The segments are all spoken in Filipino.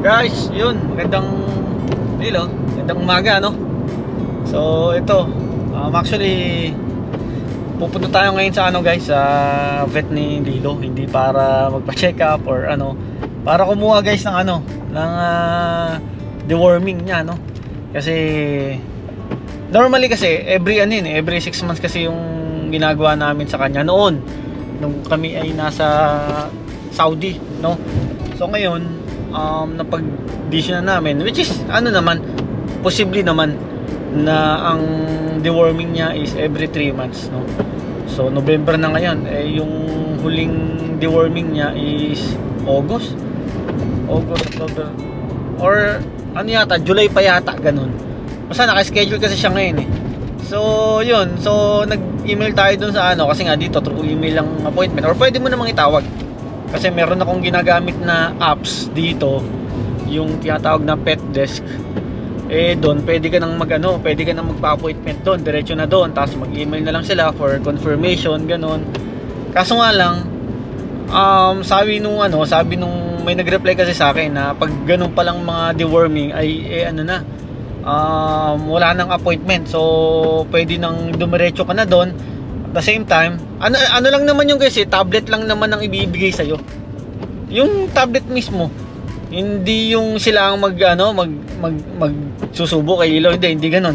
Guys, yun, magandang umaga, no? So, ito, actually, pupunta tayo ngayon sa guys, sa vet ni Lilo. Hindi para magpa-check up or para kumuha guys ng ng deworming niya, no? Kasi, normally kasi, every 6 months kasi yung ginagawa namin sa kanya noon, nung kami ay nasa Saudi, no? So, ngayon, napag-decision na namin, which is posible naman na ang deworming niya is every 3 months, no? So November na ngayon, yung huling deworming niya is August, October, or yata, July pa yata, ganun. Basta naka-schedule kasi siya ngayon So yun, so nag-email tayo dun sa kasi nga dito through email lang appointment, or pwede mo namang itawag. Kasi meron akong ginagamit na apps dito, yung tinatawag na pet desk. Doon pwede ka nang magpa-appointment doon, diretso na doon, tapos mag-email na lang sila for confirmation, ganun. Kaso nga lang, sabi nung may nag-reply kasi sa akin na pag ganun palang mga deworming ay wala nang appointment. So pwede nang dumiretso ka na doon. At the same time, ano lang naman yung guys, tablet lang naman ang ibibigay sa iyo. Yung tablet mismo. Hindi yung sila ang magsusubo kay Lilo, hindi ganoon.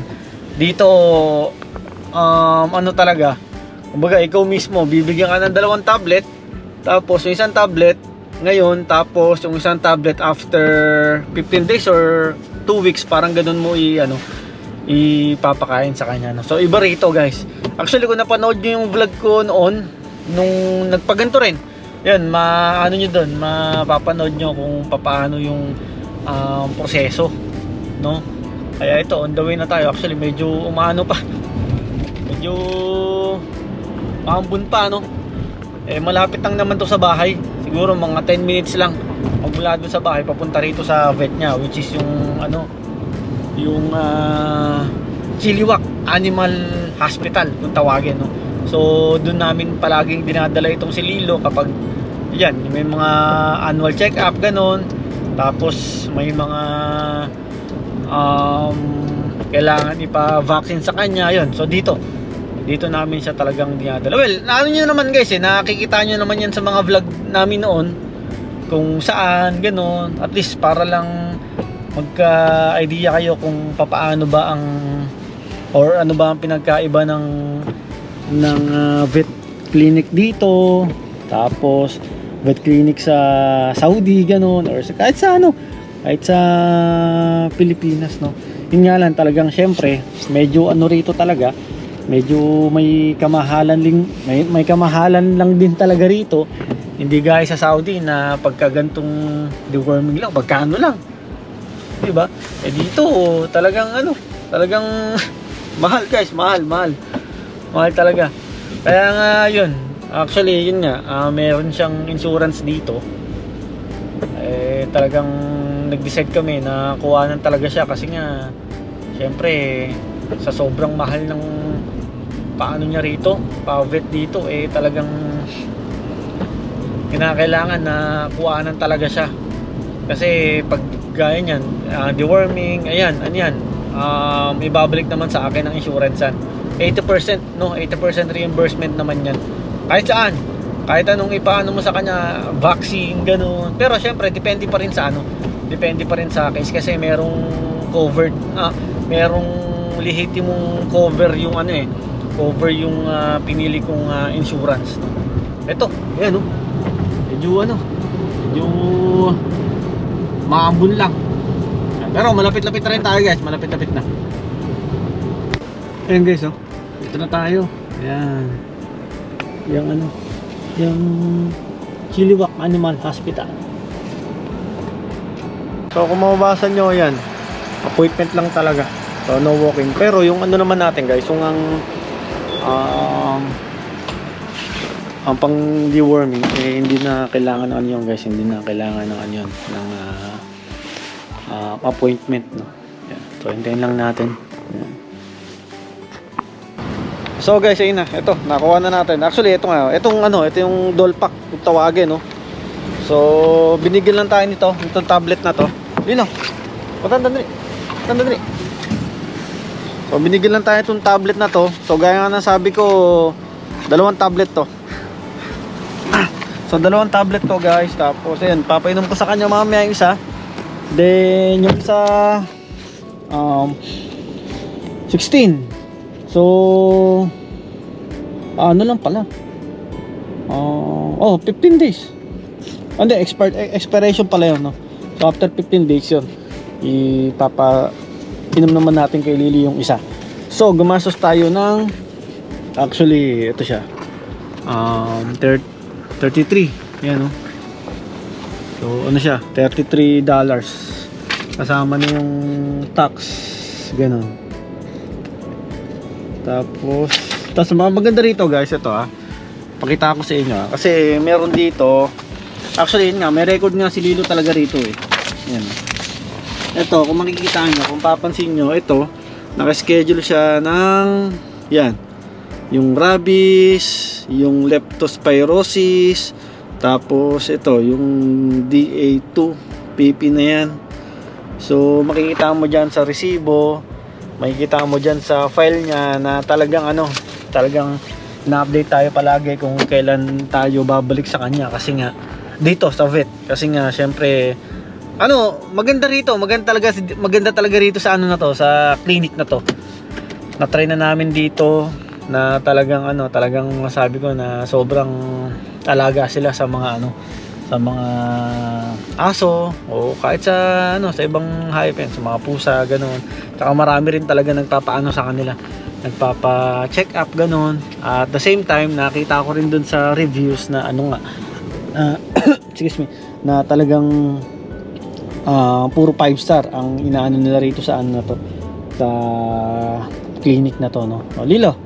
Dito talaga. Kumbaga ikaw mismo bibigyan ka ng 2 tablet, tapos yung isang tablet ngayon, tapos yung isang tablet after 15 days or 2 weeks, parang ganoon mo ipapakain sa kanya, no? So iba rito guys. Actually kung napanood nyo yung vlog ko noon nung nagpaganto rin, yan, mapapanood nyo kung paano yung proseso, no? Kaya ito, on the way na tayo. Actually medyo medyo maambun pa, no? Malapit lang naman to sa bahay, siguro mga 10 minutes lang magmula doon sa bahay papunta rito sa vet niya, which is yung Chilliwack Animal Hospital kung tawagin, no? So doon namin palaging dinadala itong si Lilo kapag may mga annual check-up, ganon. Tapos may mga kailangan ipa-vaccine sa kanya, yun. So dito namin siya talagang dinadala. Well, nyo naman guys, nakikita nyo naman yan sa mga vlog namin noon kung saan, ganon. At least para lang magka-idea kayo kung paano ba ano ba ang pinagkaiba ng vet clinic dito, tapos vet clinic sa Saudi, ganon, or kahit sa Pilipinas, no? Yun nga lang, talagang syempre medyo rito talaga, medyo may kamahalan lang din talaga rito. Hindi gaya sa Saudi na pagka gantong deworming lang, pagkano lang, diba? Dito talagang mahal guys, mahal talaga. Kaya nga yun, actually yun nga, meron siyang insurance dito. Talagang nag-decide kami na kuhanan talaga siya kasi nga syempre sa sobrang mahal ng niya rito, pa-vet dito, talagang kinakailangan na kuhanan talaga siya. Kasi pag gaya niyan, deworming, ibabalik naman sa akin ng insurance yan. 80%, no? 80% reimbursement naman yan. Kahit saan, kahit anong ipaano mo sa kanya, vaccine, gano'n. Pero syempre, depende pa rin sa case kasi merong covered, merong lehitimong cover yung cover yung pinili kong insurance. Ito, ayan, no? Medyo maambun lang. Pero malapit-lapit na rin tayo guys, malapit-lapit na. Ayan guys, dito na tayo. Ayan. Yung Chilliwack Animal Hospital. So kung mababasa nyo, yan, appointment lang talaga. So no walk-in. Pero yung naman natin guys, yung ang pang deworming, hindi na kailangan guys, hindi na kailangan ng appointment, no? Yan. So hintayin lang natin. Yan. So guys, ayun na. Ito, nakuha na natin. Actually, ito yung doll pack, kung tawagin, no? So binigyan lang tayo nitong tablet na to. Lino. Tandali. So binigyan lang tayo itong tablet na to. So gaya nga ng sabi ko, dalawang tablet to. So dalawang tablet to guys. Tapos ayun, papainom ko sa kanya mamaya yung isa. Then yung sa 16. So ano lang pala. 15 days. Hindi, expiration pala yun, no? So after 15 days yun, inom naman natin kay Lily yung isa. So gumastos tayo ng, actually ito siya, 33. Yan, no? So ano siya, $33. Kasama na yung tax, ganun. Tapos maganda rito guys, ito pakita ko sa inyo kasi meron dito, actually yun nga, may record nga si Lilo talaga rito yan. Ito, kung makikita nyo, kung papansin nyo, ito naka-schedule siya ng yan, yung rabies, yung leptospirosis, tapos ito yung DA2 PP na yan. So makikita mo dyan sa resibo, makikita mo dyan sa file niya na talagang na-update tayo palagi kung kailan tayo babalik sa kanya, kasi nga dito sa vet, kasi nga syempre maganda talaga rito sa sa clinic na to. Na-try na namin dito na talagang masabi ko na sobrang alaga sila sa mga sa mga aso o kahit sa ibang hayop, sa mga pusa, ganoon. Tsaka marami rin talaga nagpapaano sa kanila, nagpapa-check up, ganoon. At the same time, nakita ko rin dun sa reviews na excuse me, na talagang puro 5 star ang inaano nila rito sa sa clinic na to, no? Lilo,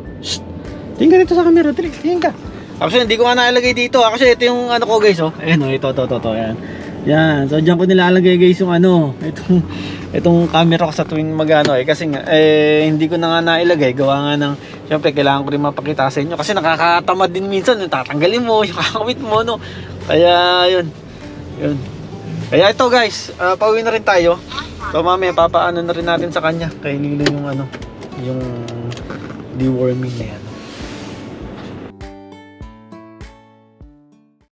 tingin ka dito sa camera, tingin ka. Actually, hindi ko nga nailagay dito. Actually, ito yung ko guys, Ayan, ito, yan. Yan, so dyan ko nilalagay guys yung itong camera ko sa tuwing kasi nga, hindi ko na nga nailagay. Gawa nga ng, syempre, kailangan ko rin mapakita sa inyo. Kasi nakakatamad din minsan, yung tatanggalin mo, yung kakawit mo, no? Kaya, yun. Kaya ito guys, pauwi na rin tayo. So mamaya, papaano na rin natin sa kanya. Kay Lilo yung yung deworming na yan.